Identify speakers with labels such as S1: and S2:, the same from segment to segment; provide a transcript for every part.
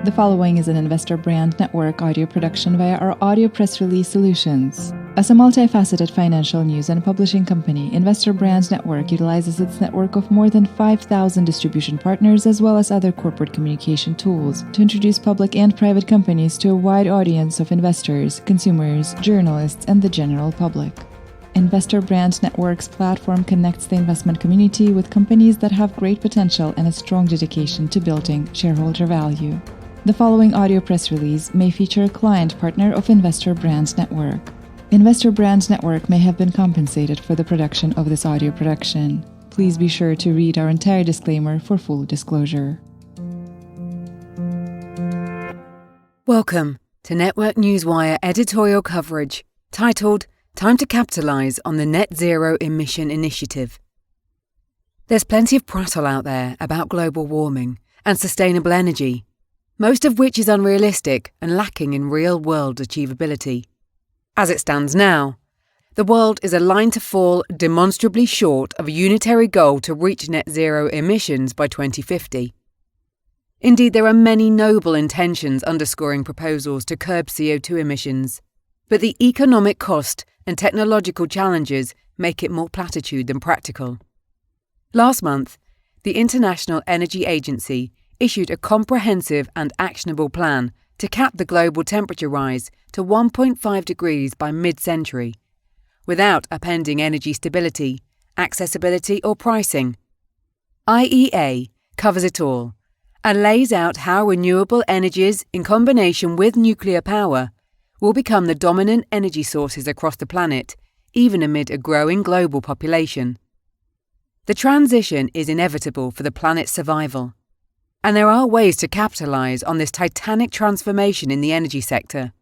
S1: The following is an Investor Brand Network audio production via our audio press release solutions. As a multifaceted financial news and publishing company, Investor Brand Network utilizes its network of more than 5,000 distribution partners as well as other corporate communication tools to introduce public and private companies to a wide audience of investors, consumers, journalists, and the general public. Investor Brand Network's platform connects the investment community with companies that have great potential and a strong dedication to building shareholder value. The following audio press release may feature a client partner of Investor Brand Network. Investor Brand Network may have been compensated for the production of this audio production. Please be sure to read our entire disclaimer for full disclosure.
S2: Welcome to Network Newswire editorial coverage titled Time to Capitalize on the Net Zero Emission Initiative. There's plenty of prattle out there about global warming and sustainable energy, most of which is unrealistic and lacking in real-world achievability. As it stands now, the world is aligned to fall demonstrably short of a unitary goal to reach net zero emissions by 2050. Indeed, there are many noble intentions underscoring proposals to curb CO2 emissions, but the economic cost and technological challenges make it more platitude than practical. Last month, the International Energy Agency issued a comprehensive and actionable plan to cap the global temperature rise to 1.5 degrees by mid-century, without upending energy stability, accessibility or pricing. IEA covers it all and lays out how renewable energies in combination with nuclear power will become the dominant energy sources across the planet, even amid a growing global population. The transition is inevitable for the planet's survival, and there are ways to capitalize on this titanic transformation in the energy sector.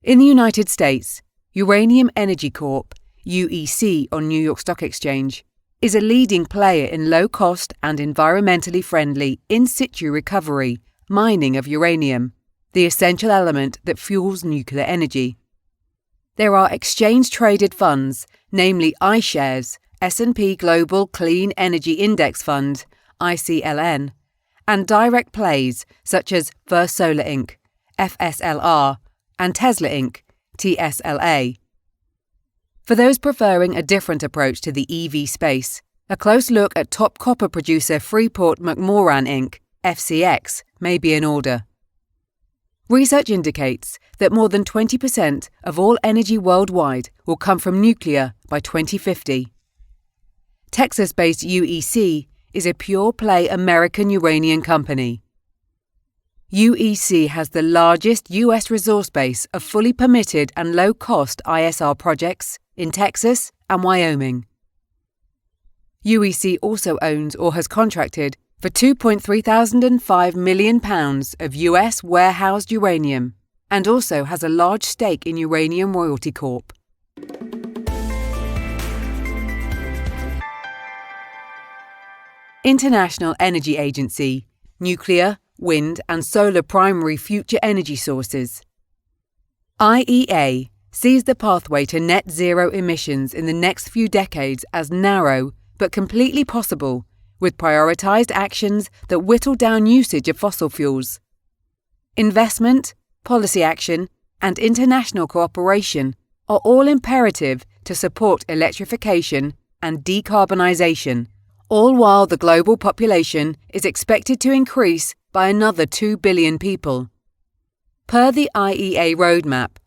S2: In the United States, Uranium Energy Corp, UEC on New York Stock Exchange, is a leading player in low-cost and environmentally friendly in-situ recovery, mining of uranium, the essential element that fuels nuclear energy. There are exchange-traded funds, namely iShares, S&P Global Clean Energy Index Fund, ICLN, and direct plays such as First Solar Inc, FSLR, and Tesla Inc, TSLA. For those preferring a different approach to the EV space, a close look at top copper producer Freeport-McMoRan Inc, FCX, may be in order. Research indicates that more than 20% of all energy worldwide will come from nuclear by 2050. Texas-based UEC is a pure-play American uranium company. UEC has the largest U.S. resource base of fully permitted and low-cost ISR projects in Texas and Wyoming. UEC also owns or has contracted for £2,305 million of U.S. warehoused uranium and also has a large stake in Uranium Royalty Corp. International Energy Agency, nuclear, wind and solar primary future energy sources. IEA sees the pathway to net zero emissions in the next few decades as narrow but completely possible, with prioritised actions that whittle down usage of fossil fuels. Investment, policy action and international cooperation are all imperative to support electrification and decarbonisation, all while the global population is expected to increase by another 2 billion people. Per the IEA roadmap,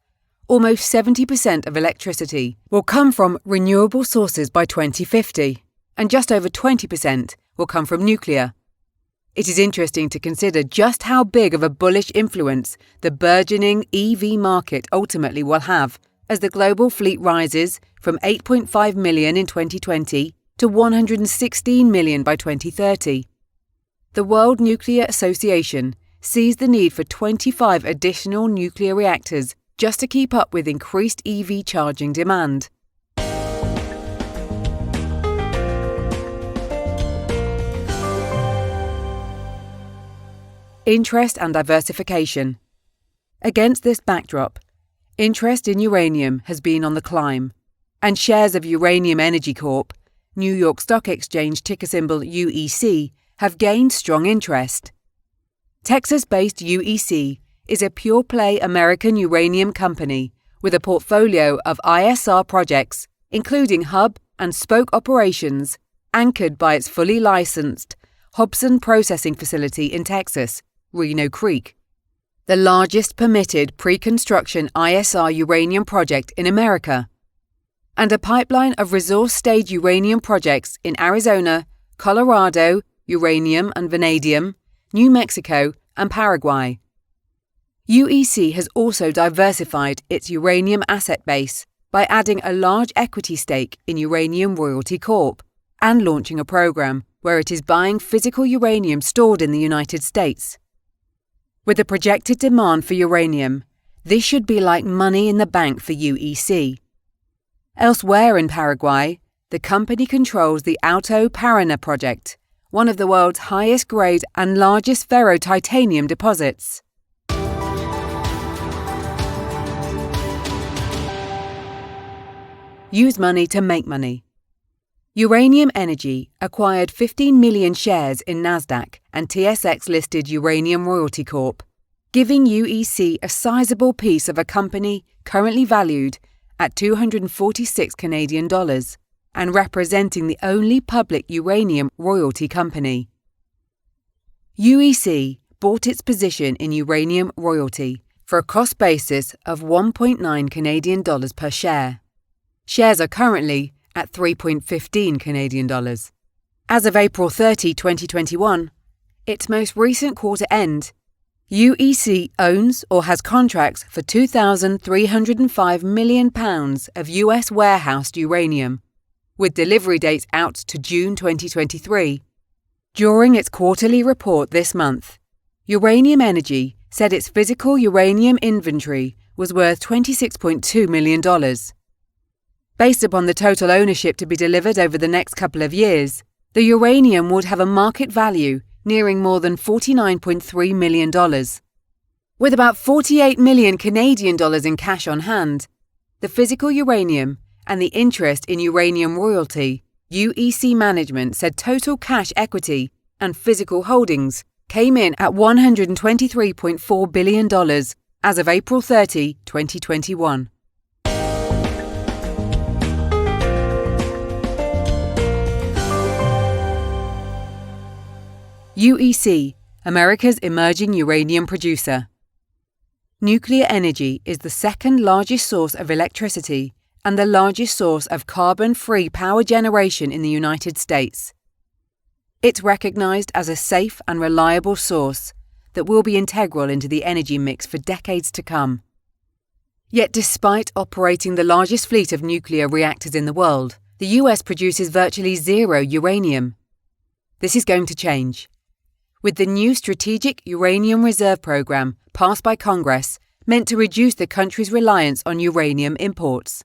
S2: almost 70% of electricity will come from renewable sources by 2050, and just over 20% will come from nuclear. It is interesting to consider just how big of a bullish influence the burgeoning EV market ultimately will have as the global fleet rises from 8.5 million in 2020 to 116 million by 2030. The World Nuclear Association sees the need for 25 additional nuclear reactors just to keep up with increased EV charging demand. Interest and diversification. Against this backdrop, interest in uranium has been on the climb, and shares of Uranium Energy Corp, New York Stock Exchange ticker symbol UEC, have gained strong interest. Texas-based UEC is a pure-play American uranium company with a portfolio of ISR projects, including hub and spoke operations, anchored by its fully licensed Hobson processing facility in Texas, Reno Creek, the largest permitted pre-construction ISR uranium project in America, and a pipeline of resource-stage uranium projects in Arizona, Colorado, uranium and vanadium, New Mexico, and Paraguay. UEC has also diversified its uranium asset base by adding a large equity stake in Uranium Royalty Corp and launching a program where it is buying physical uranium stored in the United States. With the projected demand for uranium, this should be like money in the bank for UEC. Elsewhere in Paraguay, the company controls the Alto Paraná project, one of the world's highest grade and largest ferro-titanium deposits. Use money to make money. Uranium Energy acquired 15 million shares in NASDAQ and TSX-listed Uranium Royalty Corp, giving UEC a sizable piece of a company currently valued at $246 Canadian and representing the only public uranium royalty company. UEC bought its position in Uranium Royalty for a cost basis of $1.9 Canadian per share. Shares are currently at $3.15 Canadian. As of April 30, 2021, its most recent quarter end, UEC owns or has contracts for 2,305 million pounds of US warehoused uranium, with delivery dates out to June 2023. During its quarterly report this month, Uranium Energy said its physical uranium inventory was worth $26.2 million. Based upon the total ownership to be delivered over the next couple of years, the uranium would have a market value nearing more than $49.3 million. With about 48 million Canadian dollars in cash on hand, the physical uranium and the interest in Uranium Royalty, UEC management said total cash equity and physical holdings came in at $123.4 billion as of April 30, 2021. UEC, America's emerging uranium producer. Nuclear energy is the second largest source of electricity and the largest source of carbon-free power generation in the United States. It's recognized as a safe and reliable source that will be integral into the energy mix for decades to come. Yet despite operating the largest fleet of nuclear reactors in the world, the US produces virtually zero uranium. This is going to change, with the new Strategic Uranium Reserve Program passed by Congress meant to reduce the country's reliance on uranium imports.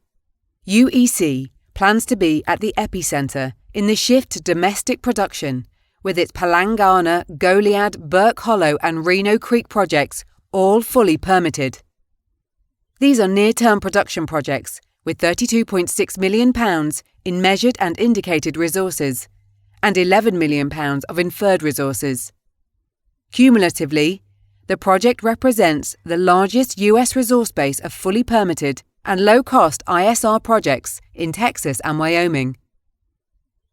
S2: UEC plans to be at the epicenter in the shift to domestic production, with its Palangana, Goliad, Burke Hollow and Reno Creek projects all fully permitted. These are near-term production projects with £32.6 million in measured and indicated resources and £11 million of inferred resources. Cumulatively, the project represents the largest US resource base of fully permitted and low-cost ISR projects in Texas and Wyoming.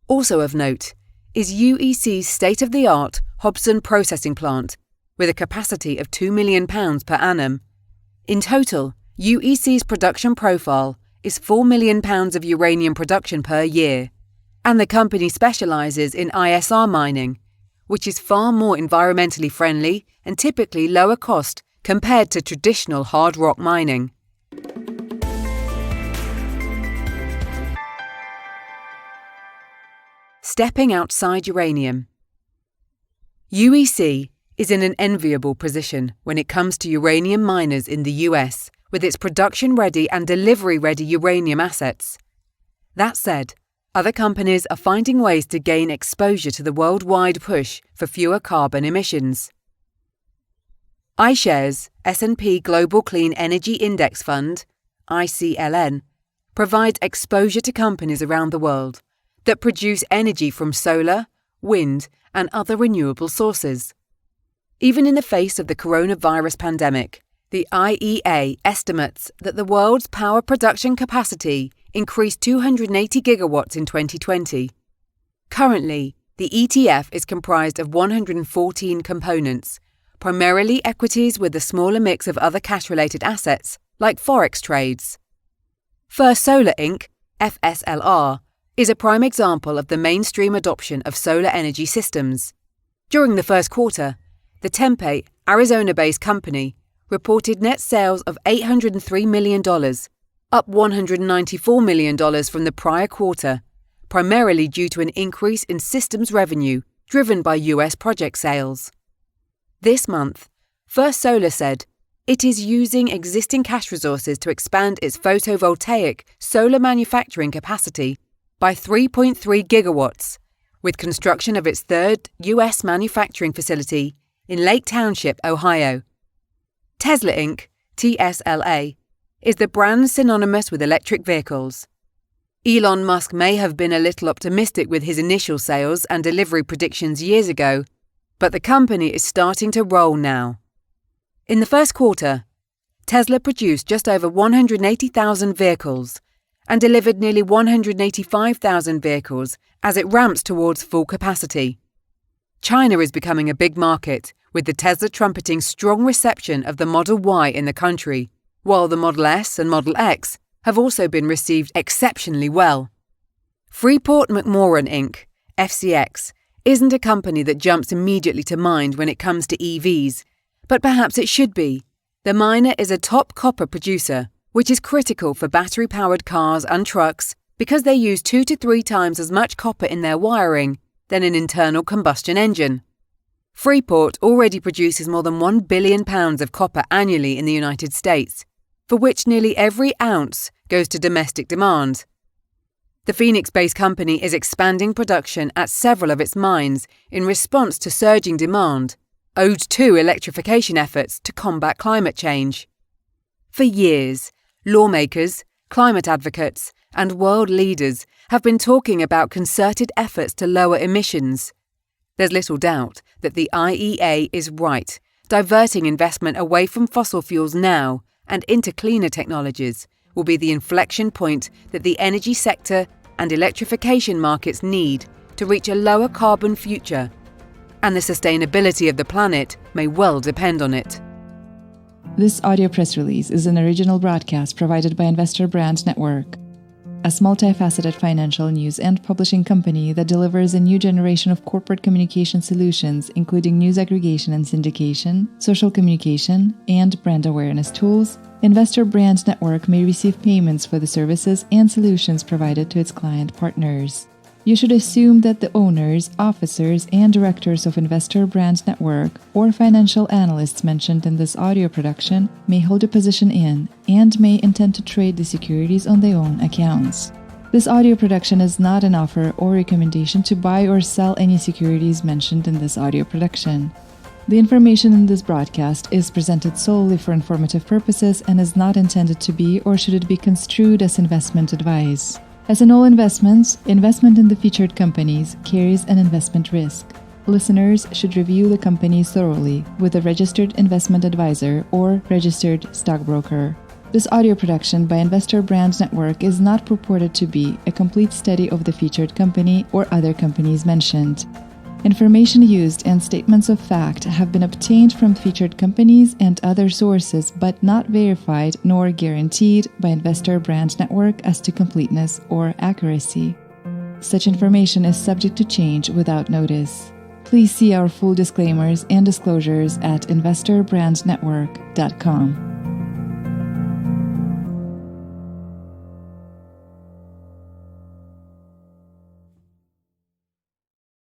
S2: Also of note is UEC's state-of-the-art Hobson processing plant, with a capacity of £2 million per annum. In total, UEC's production profile is £4 million of uranium production per year, and the company specializes in ISR mining, which is far more environmentally friendly and typically lower cost compared to traditional hard rock mining. Stepping outside uranium. UEC is in an enviable position when it comes to uranium miners in the US, with its production-ready and delivery-ready uranium assets. That said, other companies are finding ways to gain exposure to the worldwide push for fewer carbon emissions. iShares S&P Global Clean Energy Index Fund, ICLN, provides exposure to companies around the world that produce energy from solar, wind, and other renewable sources. Even in the face of the coronavirus pandemic, the IEA estimates that the world's power production capacity increased 280 gigawatts in 2020. Currently, the ETF is comprised of 114 components, primarily equities with a smaller mix of other cash-related assets, like forex trades. First Solar Inc., FSLR, is a prime example of the mainstream adoption of solar energy systems. During the first quarter, the Tempe, Arizona-based company reported net sales of $803 million, up $194 million from the prior quarter, primarily due to an increase in systems revenue driven by U.S. project sales. This month, First Solar said it is using existing cash resources to expand its photovoltaic solar manufacturing capacity by 3.3 gigawatts, with construction of its third U.S. manufacturing facility in Lake Township, Ohio. Tesla Inc., TSLA, is the brand synonymous with electric vehicles. Elon Musk may have been a little optimistic with his initial sales and delivery predictions years ago, but the company is starting to roll now. In the first quarter, Tesla produced just over 180,000 vehicles and delivered nearly 185,000 vehicles as it ramps towards full capacity. China is becoming a big market, with the Tesla trumpeting strong reception of the Model Y in the country, while the Model S and Model X have also been received exceptionally well. Freeport-McMoRan Inc., FCX, isn't a company that jumps immediately to mind when it comes to EVs, but perhaps it should be. The miner is a top copper producer, which is critical for battery-powered cars and trucks because they use 2 to 3 times as much copper in their wiring than an internal combustion engine. Freeport already produces more than 1 billion pounds of copper annually in the United States, for which nearly every ounce goes to domestic demand. The Phoenix-based company is expanding production at several of its mines in response to surging demand, owed to electrification efforts to combat climate change. For years, lawmakers, climate advocates, and world leaders have been talking about concerted efforts to lower emissions. There's little doubt that the IEA is right, diverting investment away from fossil fuels now and into cleaner technologies will be the inflection point that the energy sector and electrification markets need to reach a lower carbon future, and the sustainability of the planet may well depend on it.
S1: This audio press release is an original broadcast provided by Investor Brand Network, a multifaceted financial news and publishing company that delivers a new generation of corporate communication solutions, including news aggregation and syndication, social communication, and brand awareness tools. Investor Brand Network may receive payments for the services and solutions provided to its client partners. You should assume that the owners, officers, and directors of Investor Brand Network or financial analysts mentioned in this audio production may hold a position in and may intend to trade the securities on their own accounts. This audio production is not an offer or recommendation to buy or sell any securities mentioned in this audio production. The information in this broadcast is presented solely for informative purposes and is not intended to be or should it be construed as investment advice. As in all investments, investment in the featured companies carries an investment risk. Listeners should review the companies thoroughly with a registered investment advisor or registered stockbroker. This audio production by Investor Brand Network is not purported to be a complete study of the featured company or other companies mentioned. Information used and statements of fact have been obtained from featured companies and other sources but not verified nor guaranteed by Investor Brand Network as to completeness or accuracy. Such information is subject to change without notice. Please see our full disclaimers and disclosures at investorbrandnetwork.com.